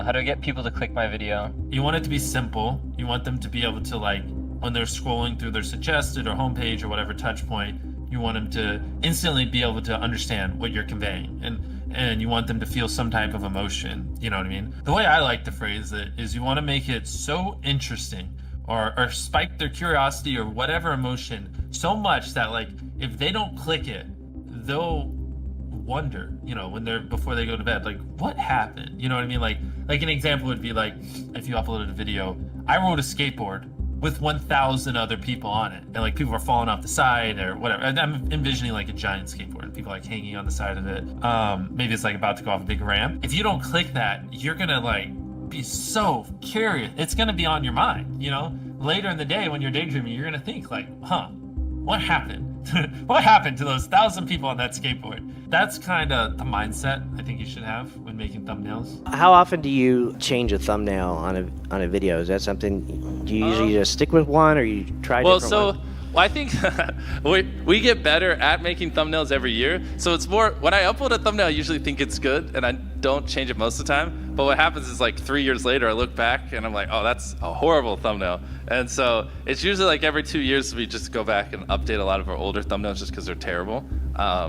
How do I get people to click my video? You want it to be simple. You want them to be able to, like, when they're scrolling through their suggested or homepage or whatever touch point, you want them to instantly be able to understand what you're conveying, and you want them to feel some type of emotion. You know what I mean? The way I like to phrase it is you want to make it so interesting or spike their curiosity or whatever emotion so much that, like, if they don't click it, they'll wonder, when they're before they go to bed, like, what happened? You know what I mean? Like an example would be like, if you uploaded a video, I rode a skateboard with 1,000 other people on it, and like people are falling off the side or whatever. And I'm envisioning like a giant skateboard, people like hanging on the side of it. Maybe it's like about to go off a big ramp. If you don't click that, you're gonna like be so curious. It's gonna be on your mind, later in the day when you're daydreaming, you're gonna think like, what happened? What happened to those 1,000 people on that skateboard? That's kind of the mindset I think you should have when making thumbnails. How often do you change a thumbnail on a video? Is that something, do you usually just stick with one, or you try different ones? Well, I think we get better at making thumbnails every year. So it's more, when I upload a thumbnail, I usually think it's good and I don't change it most of the time. But what happens is like 3 years later, I look back and I'm like, oh, that's a horrible thumbnail. And so it's usually like every 2 years, we just go back and update a lot of our older thumbnails just because they're terrible.